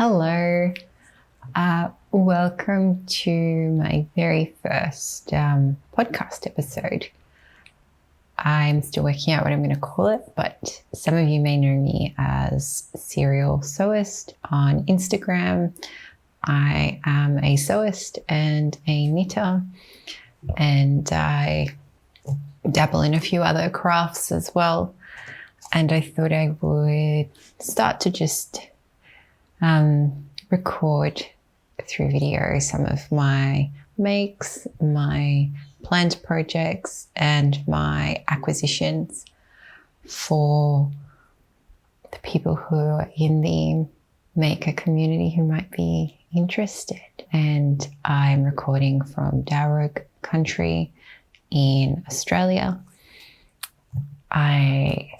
Hello, welcome to my very first podcast episode. I'm still working out what I'm going to call it, but some of you may know me as Serial Sewist on Instagram. I am a sewist and a knitter, and I dabble in a few other crafts as well. And I thought I would start to just record through video some of my makes, my planned projects, and my acquisitions for the people who are in the maker community who might be interested. And I'm recording from Darug country in Australia. I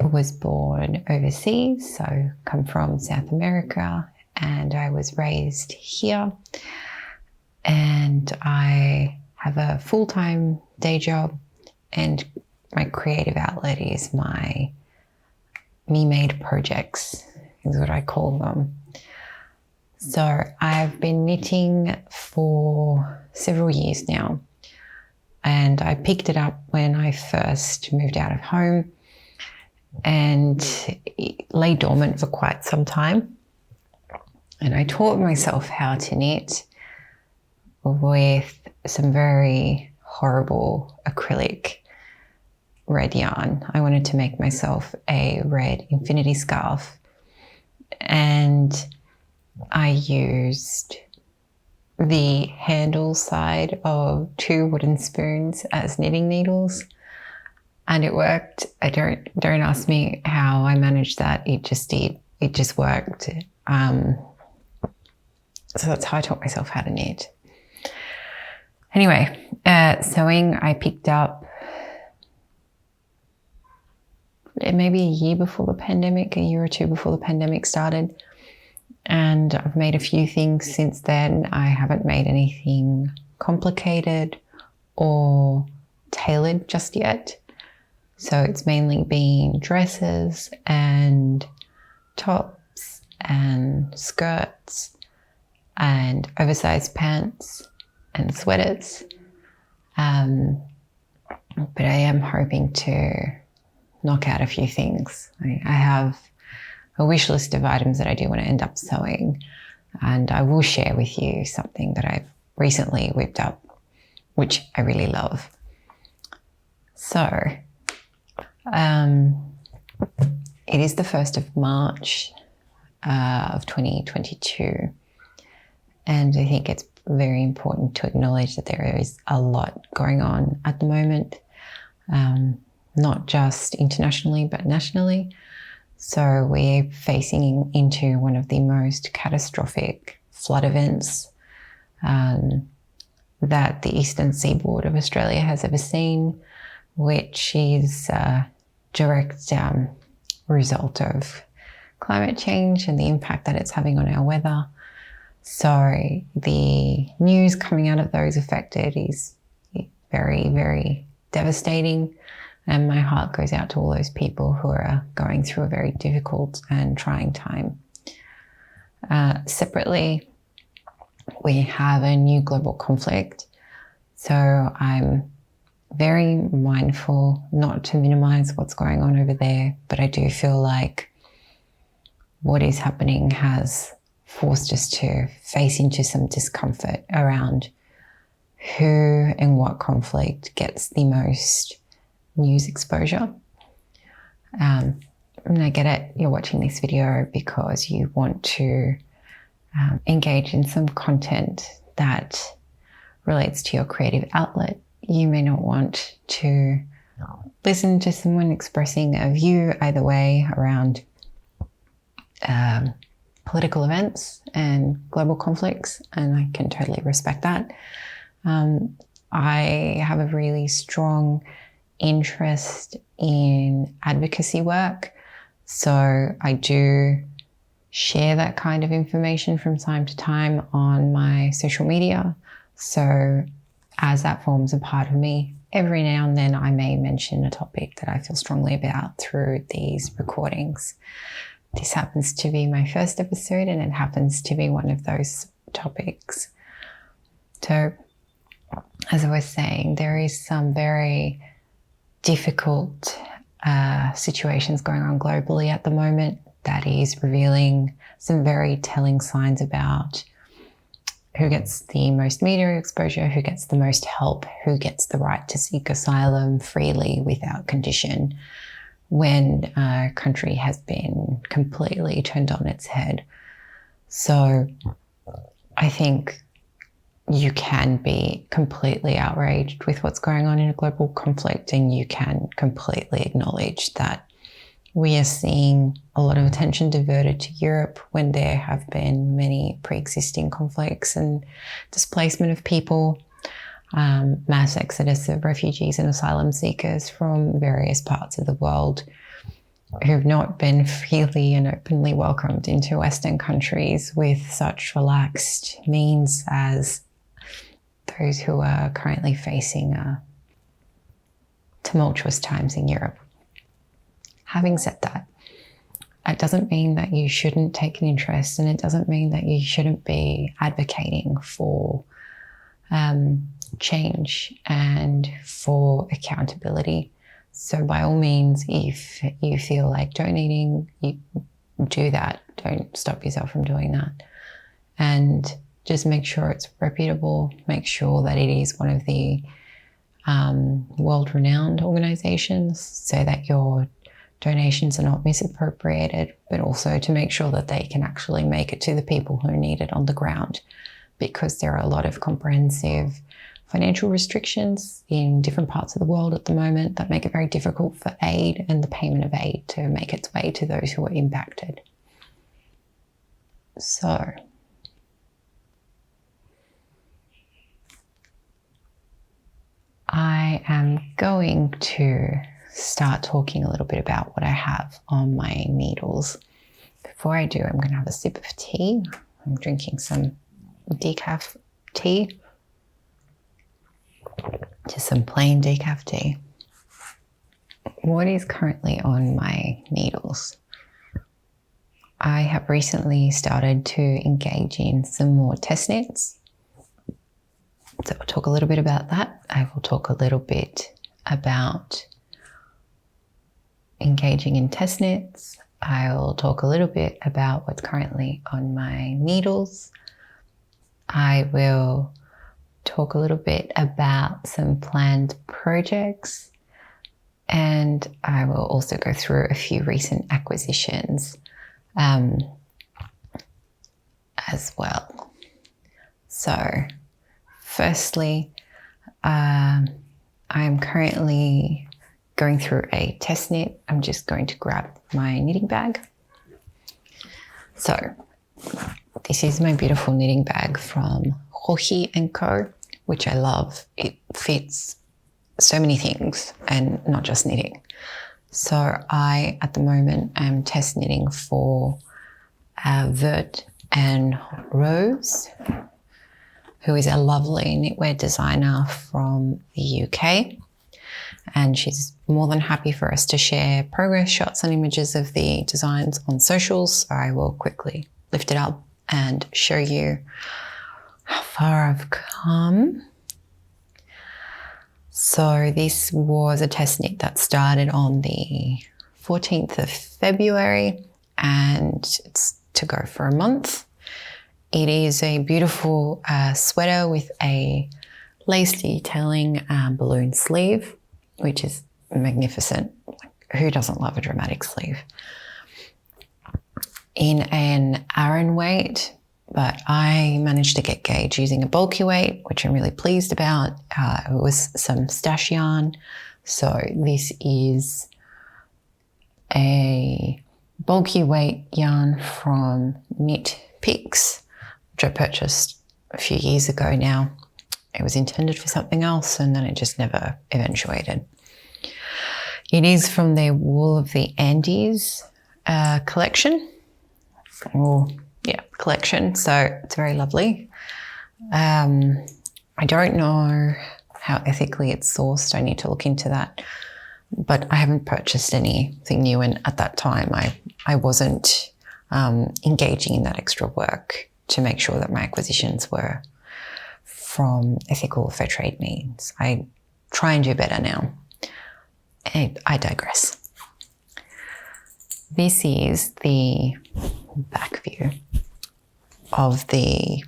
was born overseas, so come from South America, and I was raised here. And I have a full-time day job, and my creative outlet is my me-made projects, is what I call them. So I've been knitting for several years now, and I picked it up when I first moved out of home, and it lay dormant for quite some time. And I taught myself how to knit with some very horrible acrylic red yarn. I wanted to make myself a red infinity scarf, and I used the handle side of 2 wooden spoons as knitting needles. And it worked. Don't ask me how I managed that. It just did. It just worked. So that's how I taught myself how to knit. Anyway, sewing I picked up maybe a year before the pandemic, a year or two before the pandemic started. And I've made a few things since then. I haven't made anything complicated or tailored just yet. So it's mainly been dresses and tops and skirts and oversized pants and sweaters. But I am hoping to knock out a few things. I have a wish list of items that I do want to end up sewing, and I will share with you something that I've recently whipped up, which I really love. So, it is the 1st of March of 2022, and I think it's very important to acknowledge that there is a lot going on at the moment, not just internationally but nationally. So we're facing into one of the most catastrophic flood events that the eastern seaboard of Australia has ever seen, which is a direct result of climate change and the impact that it's having on our weather. So the news coming out of those affected is very, very devastating. And my heart goes out to all those people who are going through a very difficult and trying time. Separately, we have a new global conflict. So I'm very mindful not to minimize what's going on over there, but I do feel like what is happening has forced us to face into some discomfort around who and what conflict gets the most news exposure. And I get it, you're watching this video because you want to engage in some content that relates to your creative outlet. You may not want to listen to someone expressing a view either way around political events and global conflicts, and I can totally respect that. I have a really strong interest in advocacy work, so I do share that kind of information from time to time on my social media. So as that forms a part of me, every now and then I may mention a topic that I feel strongly about through these recordings. this happens to be my first episode and it happens to be one of those topics. So, as I was saying, there is some very difficult situations going on globally at the moment that is revealing some very telling signs about who gets the most media exposure, who gets the most help, who gets the right to seek asylum freely without condition when a country has been completely turned on its head. So I think you can be completely outraged with what's going on in a global conflict, and you can completely acknowledge that we are seeing a lot of attention diverted to Europe when there have been many pre-existing conflicts and displacement of people, mass exodus of refugees and asylum seekers from various parts of the world who've not been freely and openly welcomed into Western countries with such relaxed means as those who are currently facing tumultuous times in Europe. Having said that, it doesn't mean that you shouldn't take an interest, and it doesn't mean that you shouldn't be advocating for change and for accountability. So by all means, if you feel like donating, you do that. Don't stop yourself from doing that. And just make sure it's reputable. Make sure that it is one of the world-renowned organisations so that your donations are not misappropriated, but also to make sure that they can actually make it to the people who need it on the ground, because there are a lot of comprehensive financial restrictions in different parts of the world at the moment that make it very difficult for aid and the payment of aid to make its way to those who are impacted. So I am going to start talking a little bit about what I have on my needles. Before I do, I'm going to have a sip of tea. I'm drinking some decaf tea, just some plain decaf tea. What is currently on my needles? I have recently started to engage in some more test knits. So I'll talk a little bit about that. I will talk a little bit about engaging in test knits. I'll talk a little bit about what's currently on my needles. I will talk a little bit about some planned projects, and I will also go through a few recent acquisitions as well. So firstly, I'm currently going through a test knit. I'm just going to grab my knitting bag. So this is my beautiful knitting bag from Rohi & Co, which I love. It fits so many things and not just knitting. So I, at the moment, am test knitting for Vert Rose, who is a lovely knitwear designer from the UK. And she's more than happy for us to share progress shots and images of the designs on socials. So I will quickly lift it up and show you how far I've come. So this was a test knit that started on the 14th of February and it's to go for a month. It is a beautiful sweater with a lace detailing balloon sleeve, which is magnificent. Who doesn't love a dramatic sleeve? In an Aran weight, but I managed to get gauge using a bulky weight, which I'm really pleased about. It was some stash yarn. So this is a bulky weight yarn from Knit Picks, which I purchased a few years ago now. It was intended for something else and then it just never eventuated. It is from their Wool of the Andes collection. Collection. So it's very lovely. I don't know how ethically it's sourced. I need to look into that. But I haven't purchased anything new, and at that time I I wasn't engaging in that extra work to make sure that my acquisitions were from ethical fair trade means. I try and do better now. I digress. This is the back view of the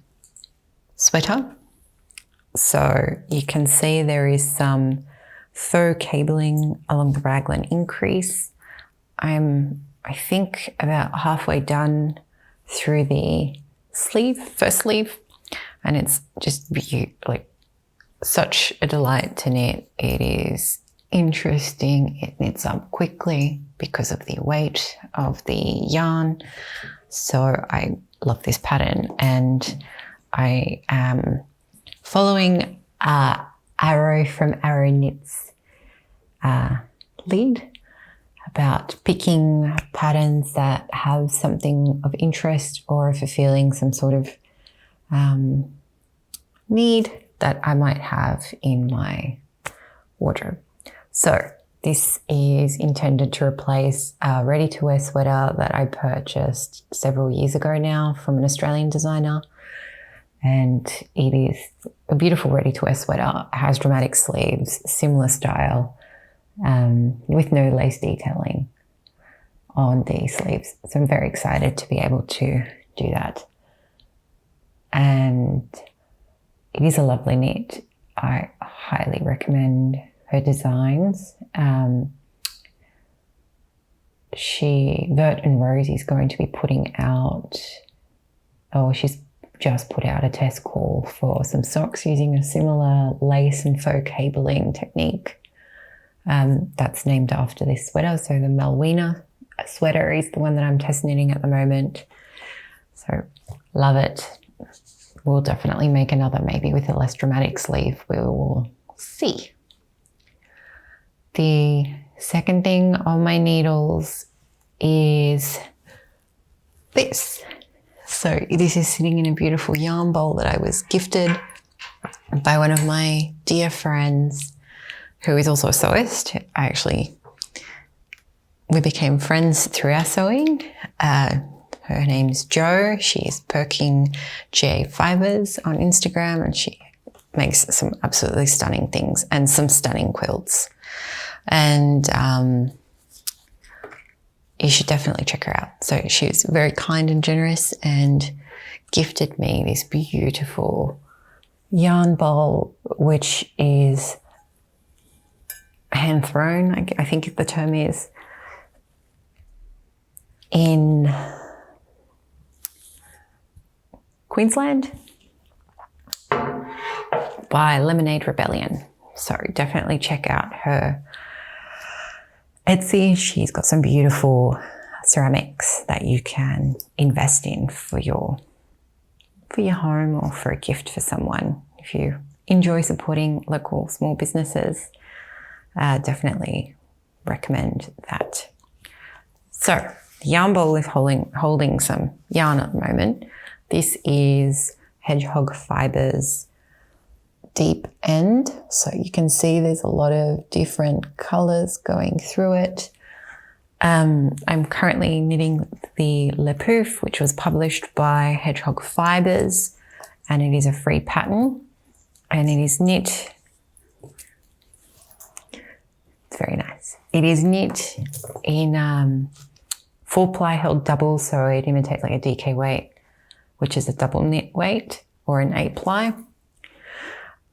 sweater. So you can see there is some faux cabling along the raglan increase. I'm, I think, about halfway done through the sleeve, first sleeve, and it's just like such a delight to knit. It is interesting. It knits up quickly because of the weight of the yarn. So I love this pattern, and I am following Arrow from Aran Knits lead about picking patterns that have something of interest or fulfilling some sort of need that I might have in my wardrobe. So this is intended to replace a ready-to-wear sweater that I purchased several years ago now from an Australian designer. And it is a beautiful ready-to-wear sweater. It has dramatic sleeves, similar style, with no lace detailing on the sleeves. So I'm very excited to be able to do that. And it is a lovely knit. I highly recommend her designs. Vert Rose is going to be putting out, she's just put out a test call for some socks using a similar lace and faux cabling technique. That's named after this sweater. So the Malwina sweater is the one that I'm test knitting at the moment. So love it. We'll definitely make another, maybe with a less dramatic sleeve. We will see. The second thing on my needles is this. So this is sitting in a beautiful yarn bowl that I was gifted by one of my dear friends who is also a sewist. We became friends through our sewing. Her name's Jo. She's Perking J Fibres on Instagram, and she makes some absolutely stunning things and some stunning quilts. And you should definitely check her out. So she was very kind and generous and gifted me this beautiful yarn bowl, which is hand thrown, I think the term is, in Queensland by Lemonade Rebellion. So definitely check out her Etsy. She's got some beautiful ceramics that you can invest in for your home or for a gift for someone. If you enjoy supporting local small businesses, definitely recommend that. So the yarn bowl is holding some yarn at the moment. This is Hedgehog Fibres Deep End. So you can see there's a lot of different colors going through it. I'm currently knitting the Le Pouf, which was published by Hedgehog Fibres, and it is a free pattern, and it is knit. It's very nice. It is knit in 4-ply held double, so it imitates like a DK weight, which is a double knit weight, or an 8-ply.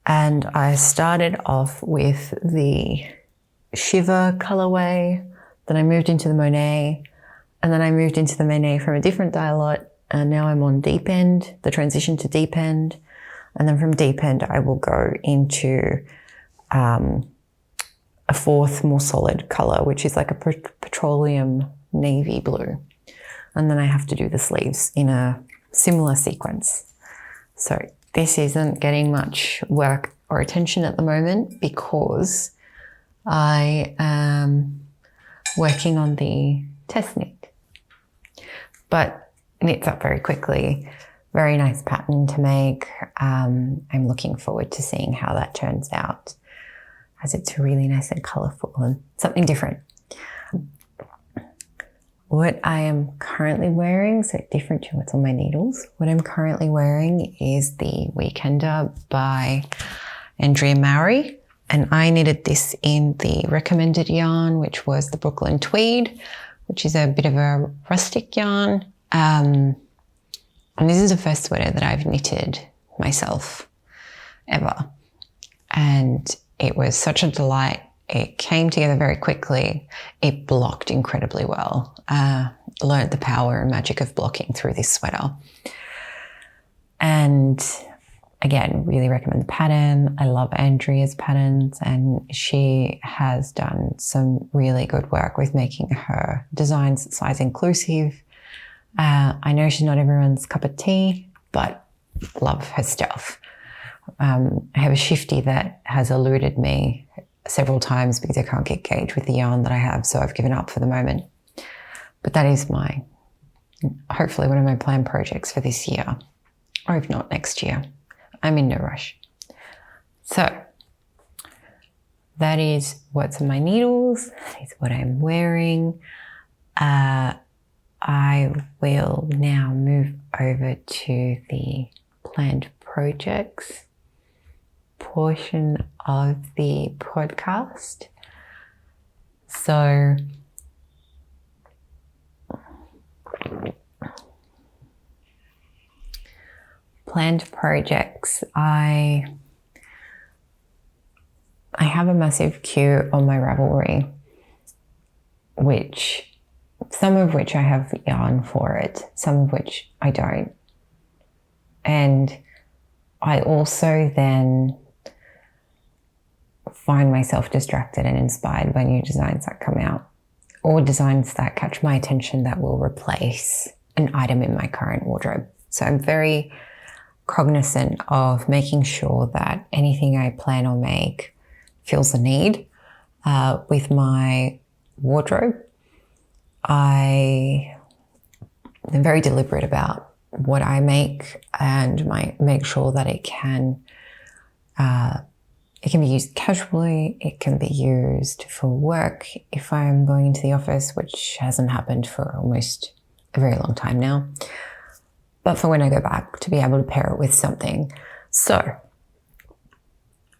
And I started off with the Shiver colorway, then I moved into the Monet, and then I moved into the Monet from a different dye lot, and now I'm on Deep End, the transition to Deep End. And then from Deep End, I will go into a fourth, more solid color, which is like a petroleum navy blue. And then I have to do the sleeves in a similar sequence. So this isn't getting much work or attention at the moment because I am working on the test knit. But knits up very quickly. Very nice pattern to make. I'm looking forward to seeing how that turns out, as it's really nice and colourful and something different. What I am currently wearing, so different to what's on my needles, what I'm currently wearing is the Weekender by Andrea Mowry. And I knitted this in the recommended yarn, which was the Brooklyn Tweed, which is a bit of a rustic yarn. And this is the first sweater that I've knitted myself ever. And it was such a delight. It came together very quickly. It blocked incredibly well. Learned the power and magic of blocking through this sweater. And again, really recommend the pattern. I love Andrea's patterns, and she has done some really good work with making her designs size inclusive. I know she's not everyone's cup of tea, but love her stuff. I have a shifty that has eluded me several times because I can't get gauge with the yarn that I have, so I've given up for the moment. But that is hopefully one of my planned projects for this year, or if not next year. I'm in no rush. So that is what's on my needles. That is what I'm wearing. I will now move over to the planned projects portion of the podcast. So planned projects. I have a massive queue on my Ravelry, some of which I have yarn for it, some of which I don't. And I also then find myself distracted and inspired by new designs that come out, or designs that catch my attention that will replace an item in my current wardrobe. So I'm very cognizant of making sure that anything I plan or make fills the need. With my wardrobe, I am very deliberate about what I make and make sure that it can be used casually. It can be used for work if I'm going into the office, which hasn't happened for almost a very long time now. But for when I go back, to be able to pair it with something. So,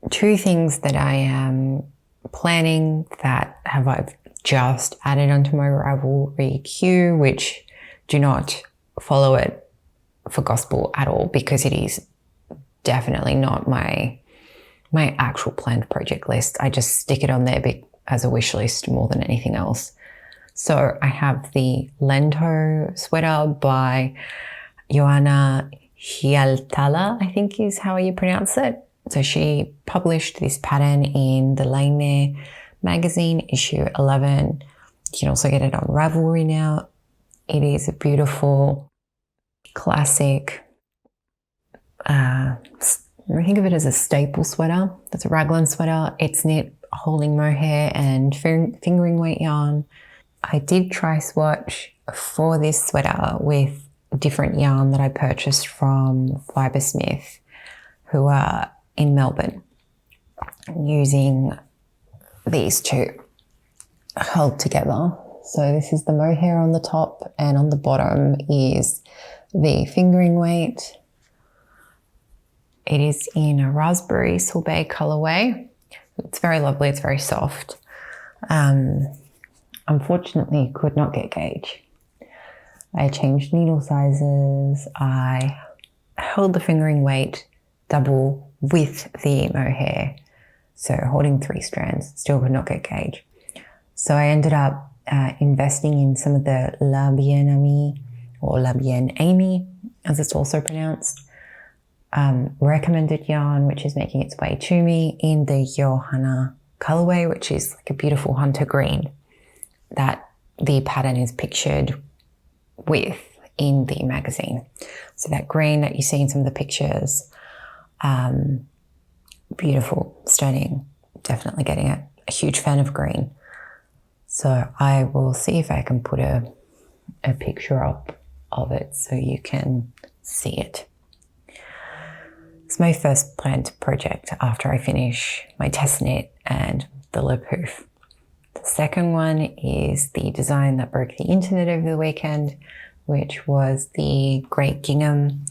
two things that I am planning that I've just added onto my Ravelry queue, which do not follow it for gospel at all, because it is definitely not my actual planned project list. I just stick it on there as a wish list more than anything else. So I have the Lento sweater by Jonna Hietala, I think is how you pronounce it. So she published this pattern in the Monet magazine, issue 11. You can also get it on Ravelry now. It is a beautiful, classic, I think of it as a staple sweater. That's a raglan sweater. It's knit holding mohair and fingering weight yarn. I did try swatch for this sweater with different yarn that I purchased from Fibre, who are in Melbourne, using these two held together. So this is the mohair on the top, and on the bottom is the fingering weight. It is in a raspberry sorbet colorway. It's very lovely. It's very soft. Unfortunately, could not get gauge. I changed needle sizes. I held the fingering weight double with the mohair, so holding 3 strands. Still could not get gauge. So I ended up investing in some of the La Bien Amie, or La Bien Amie, as it's also pronounced, recommended yarn, which is making its way to me in the Jonna colorway, which is like a beautiful hunter green that the pattern is pictured with in the magazine. So that green that you see in some of the pictures, beautiful, stunning, definitely getting it. A huge fan of green. So I will see if I can put a picture up of it so you can see it. It's my first planned project after I finish my test knit and the Le Pouf. The second one is the design that broke the internet over the weekend, which was the Great Gingham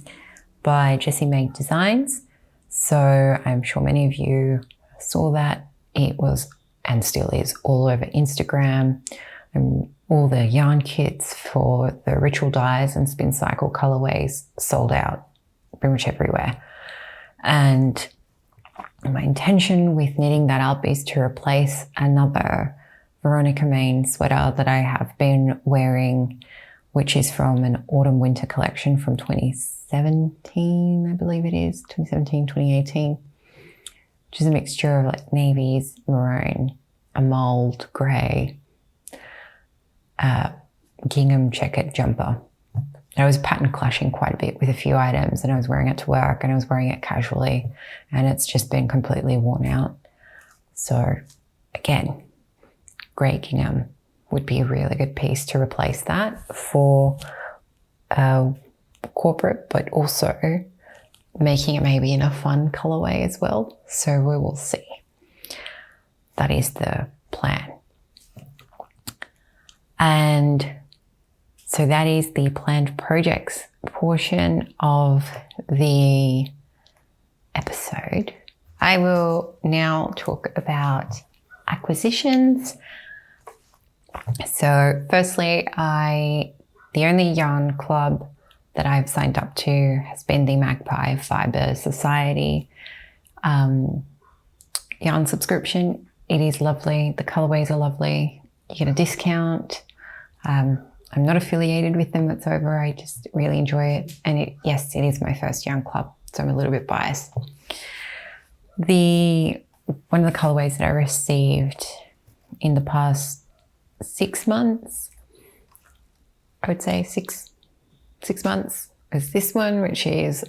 by JesseMaed Designs. So I'm sure many of you saw that. It was, and still is, all over Instagram, and all the yarn kits for the ritual dyes and spin cycle colorways sold out pretty much everywhere. And my intention with knitting that up is to replace another Veronica Main sweater that I have been wearing, which is from an autumn winter collection from 2017, I believe it is, 2017, 2018, which is a mixture of like navies, maroon, a mold, grey, gingham checkered jumper. I was pattern clashing quite a bit with a few items, and I was wearing it to work and I was wearing it casually, and it's just been completely worn out. So again, Great Gingham would be a really good piece to replace that for corporate, but also making it maybe in a fun colorway as well. So we will see. That is the plan. And so that is the planned projects portion of the episode. I will now talk about acquisitions. So firstly, the only yarn club that I've signed up to has been the Magpie Fibres Society yarn subscription. It is lovely. The colorways are lovely. You get a discount. I'm not affiliated with them whatsoever. I just really enjoy it. And yes, it is my first yarn club, so I'm a little bit biased. One of the colorways that I received in the past 6 months, I would say six months, is this one, which is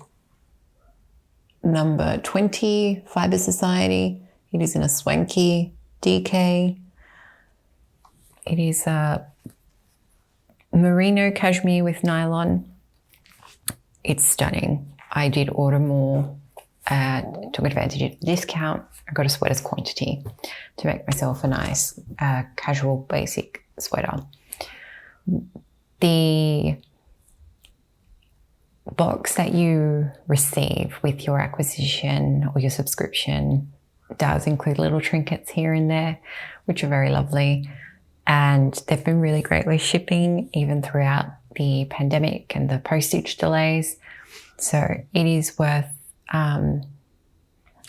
number 20, Fibre Society. It is in a swanky DK. It is a merino cashmere with nylon. It's stunning. I did order more, took advantage of the discount. I got a sweater's quantity to make myself a nice casual basic sweater. The box that you receive with your acquisition or your subscription does include little trinkets here and there, which are very lovely. And they've been really great with shipping, even throughout the pandemic and the postage delays. So it is worth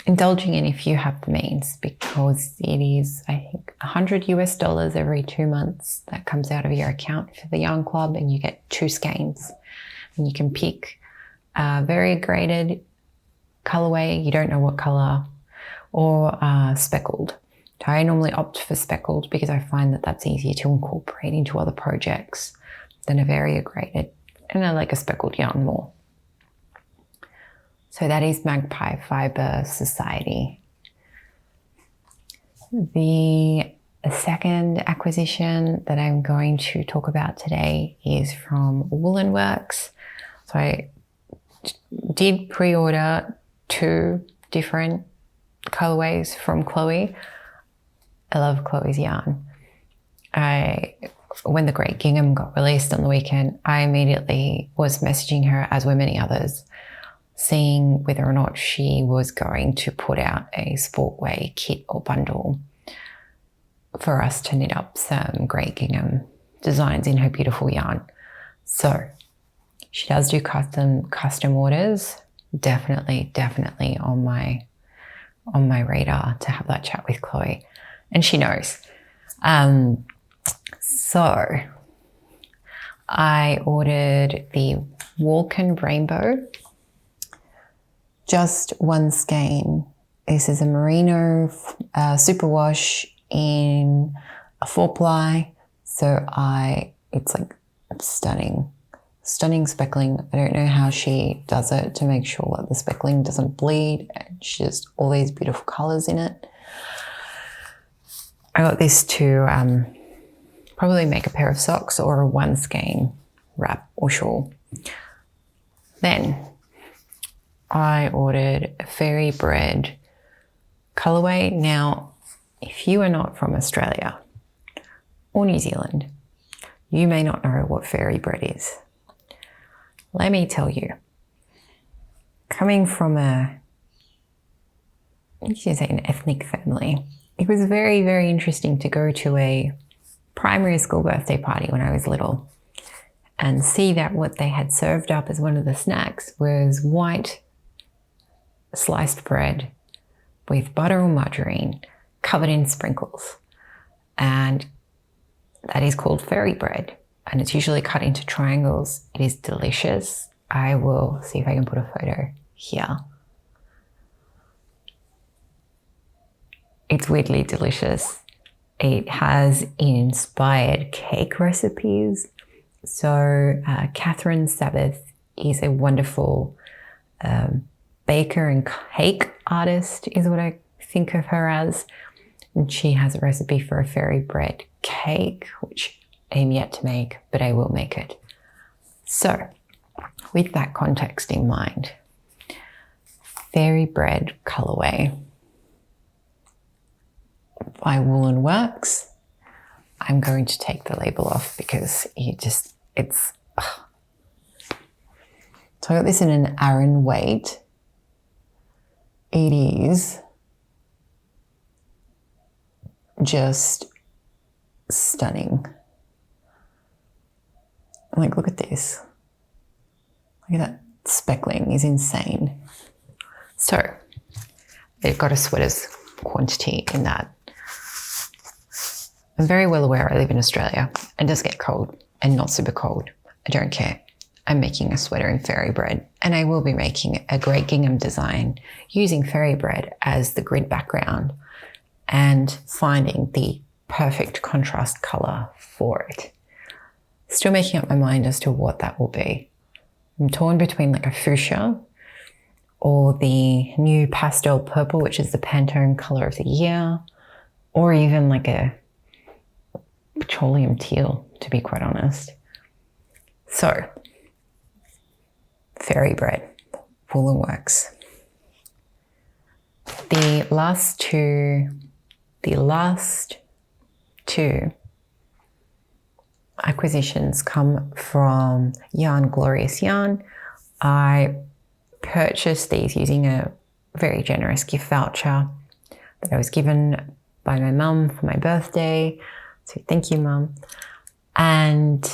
indulging in if you have the means, because it is, I think, $100 every 2 months that comes out of your account for the yarn club, and you get 2 skeins. And you can pick a variegated colorway, you don't know what color, or speckled. I normally opt for speckled because I find that that's easier to incorporate into other projects than a variegated, and I like a speckled yarn more. So that is Magpie Fibre Society. The second acquisition that I'm going to talk about today is from Woolen Works. So I did pre-order 2 different colorways from Chloe. I love Chloe's yarn. When the Great Gingham got released on the weekend, I immediately was messaging her, as were many others, seeing whether or not she was going to put out a Sportway kit or bundle for us to knit up some Great Gingham designs in her beautiful yarn. So she does do custom orders. Definitely on my radar to have that chat with Chloe, and she knows. So I ordered the Walken Rainbow, just 1 skein. This is a merino superwash in a 4-ply. So it's like stunning speckling. I don't know how she does it to make sure that the speckling doesn't bleed. It's just all these beautiful colors in it. I got this to probably make a pair of socks or a 1 skein wrap or shawl. Then I ordered a fairy bread colorway. Now, if you are not from Australia, or New Zealand, you may not know what fairy bread is. Let me tell you, coming from an ethnic family, it was very, very interesting to go to a primary school birthday party when I was little and see that what they had served up as one of the snacks was white sliced bread with butter or margarine covered in sprinkles. And that is called fairy bread. And it's usually cut into triangles. It is delicious. I will see if I can put a photo here. It's weirdly delicious. It has inspired cake recipes. So Catherine Sabbath is a wonderful baker and cake artist is what I think of her as. And she has a recipe for a fairy bread cake, which I am yet to make, but I will make it. So with that context in mind, fairy bread colorway by Woolen Works. I'm going to take the label off because it's. So I got this in an Aran weight. It is just stunning. Like, look at this. Look at that speckling is insane. So they've got a sweater's quantity in that. I'm very well aware I live in Australia and does get cold and not super cold. I don't care. I'm making a sweater in fairy bread, and I will be making a great gingham design using fairy bread as the grid background and finding the perfect contrast color for it. Still making up my mind as to what that will be. I'm torn between like a fuchsia or the new pastel purple, which is the Pantone color of the year, or even like a petroleum teal, to be quite honest. So, fairy bread, Woolen Works. The last two acquisitions come from Yarn Glorious Yarn. I purchased these using a very generous gift voucher that I was given by my mum for my birthday. So thank you, Mum. And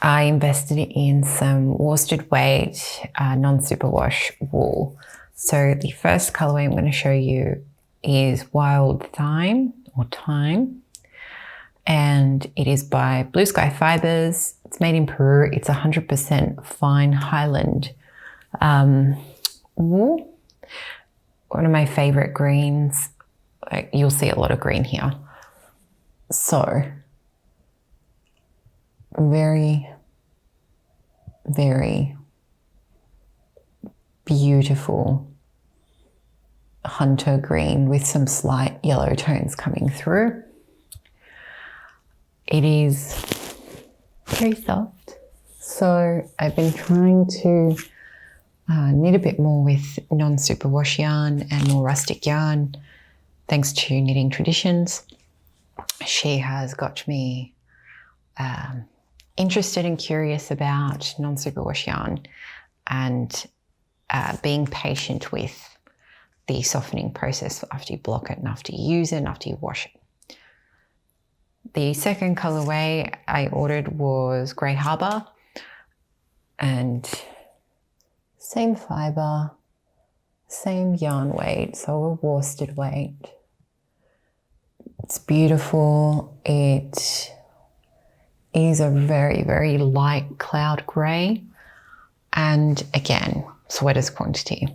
I invested in some worsted weight non-superwash wool. So the first colorway I'm going to show you is Wild Thyme or Thyme. And it is by BlueSky Fibres. It's made in Peru. It's 100% fine Highland wool. One of my favorite greens. You'll see a lot of green here. So, very, very beautiful hunter green with some slight yellow tones coming through. It is very soft. So I've been trying to knit a bit more with non-superwash yarn and more rustic yarn, thanks to Knitting Traditions. She has got me interested and curious about non-superwash yarn and being patient with the softening process after you block it and after you use it and after you wash it. The second colorway I ordered was Grey Harbour, and same fibre, same yarn weight, so a worsted weight. It's beautiful. It is a very, very light cloud grey, and again, sweater's quantity.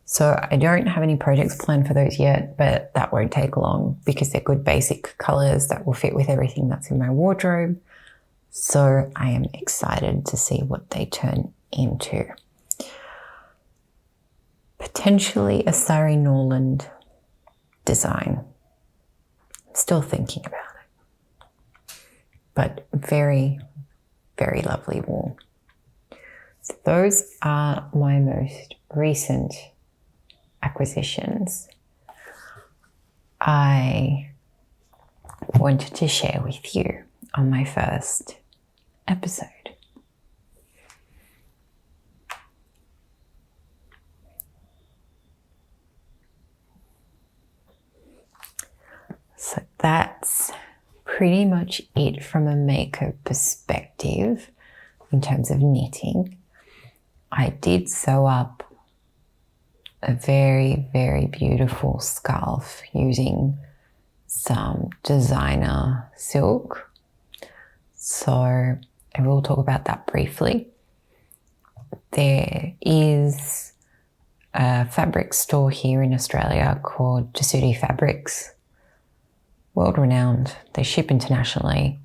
So I don't have any projects planned for those yet, but that won't take long because they're good basic colours that will fit with everything that's in my wardrobe. So I am excited to see what they turn into. Potentially a Surrey Norland design. I'm still thinking about it. But very, very lovely wool. So those are my most recent acquisitions. I wanted to share with you on my first episode. So that's pretty much it from a maker perspective in terms of knitting. I did sew up a very, very beautiful scarf using some designer silk. So I will talk about that briefly. There is a fabric store here in Australia called JesseMaed Fabrics. World renowned. They ship internationally.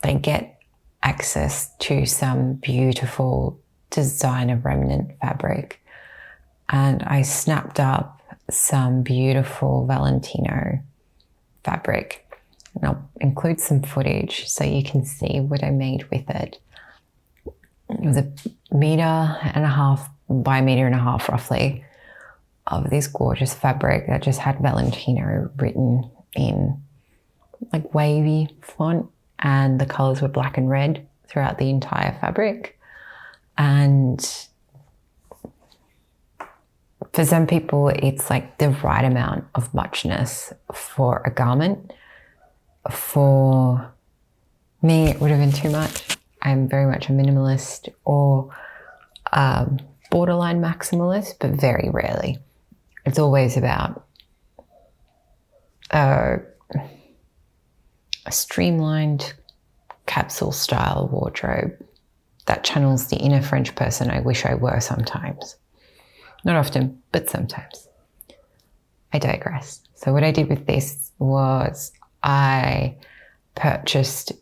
They get access to some beautiful designer remnant fabric. And I snapped up some beautiful Valentino fabric. And I'll include some footage so you can see what I made with it. It was 1.5 meters by 1.5 meters roughly of this gorgeous fabric that just had Valentino written in like wavy font, and the colors were black and red throughout the entire fabric. And for some people, it's like the right amount of muchness for a garment. For me, it would have been too much. I'm very much a minimalist or borderline maximalist, but very rarely. It's always about a streamlined capsule style wardrobe that channels the inner French person I wish I were sometimes. Not often, but sometimes. I digress. So what I did with this was I purchased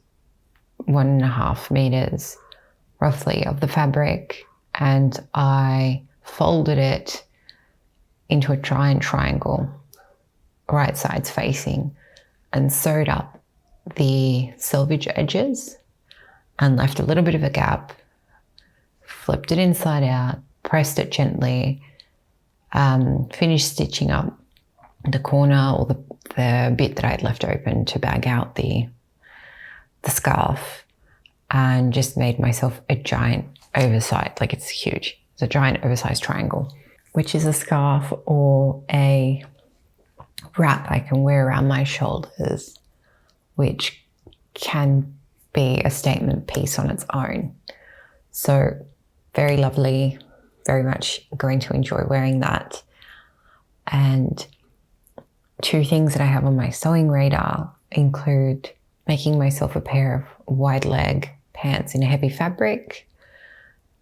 1.5 meters roughly of the fabric, and I folded it into a giant triangle, right sides facing, and sewed up the selvage edges and left a little bit of a gap, flipped it inside out, pressed it gently, finished stitching up the corner or the bit that I'd left open to bag out the scarf, and just made myself a giant oversized, like it's huge, it's a giant oversized triangle, which is a scarf or a wrap I can wear around my shoulders, which can be a statement piece on its own. So very lovely, very much going to enjoy wearing that. And 2 things that I have on my sewing radar include making myself a pair of wide leg pants in a heavy fabric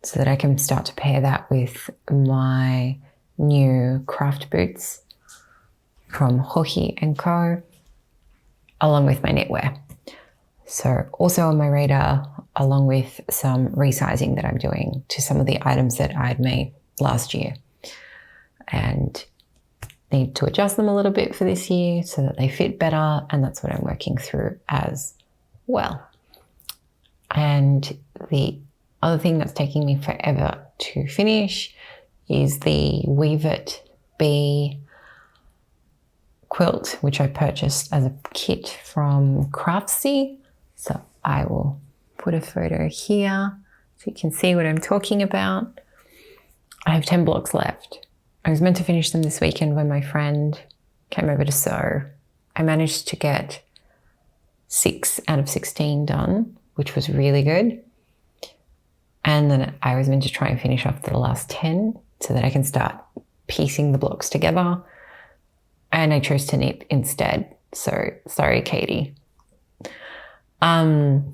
so that I can start to pair that with my new craft boots from Hohi & Co, along with my knitwear. So also on my radar, along with some resizing that I'm doing to some of the items that I'd made last year, and need to adjust them a little bit for this year so that they fit better, and that's what I'm working through as well. And the other thing that's taking me forever to finish is the Weave It Bee quilt, which I purchased as a kit from Craftsy. So I will put a photo here so you can see what I'm talking about. I have 10 blocks left. I was meant to finish them this weekend when my friend came over to sew. I managed to get 6 out of 16 done, which was really good. And then I was meant to try and finish off the last 10 so that I can start piecing the blocks together. And I chose to knit instead. So sorry, Katie. So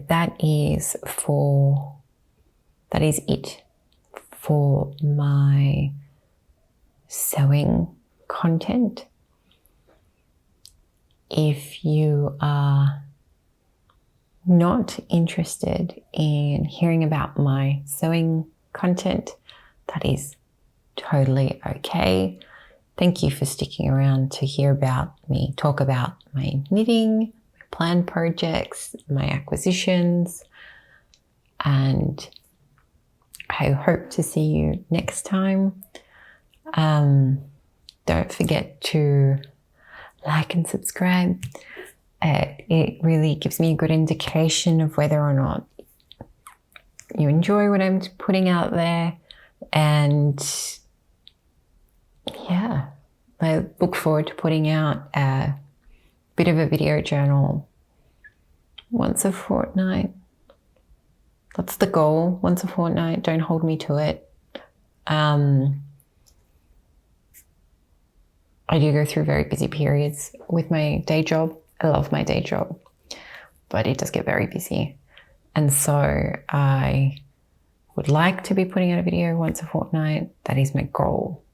that is it for my sewing content. If you are not interested in hearing about my sewing content, that is totally okay. Thank you for sticking around to hear about me talk about my knitting, my planned projects, my acquisitions, and I hope to see you next time. Don't forget to like and subscribe. It really gives me a good indication of whether or not you enjoy what I'm putting out there. And yeah, I look forward to putting out a bit of a video journal once a fortnight. That's the goal, once a fortnight. Don't hold me to it. I do go through very busy periods with my day job. I love my day job, but it does get very busy. And so I would like to be putting out a video once a fortnight. That is my goal,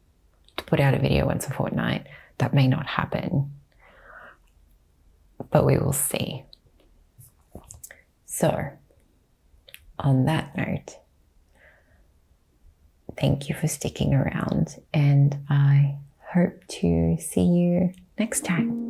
to put out a video once a fortnight. That may not happen, but we will see. So on that note, thank you for sticking around, and I hope to see you next time.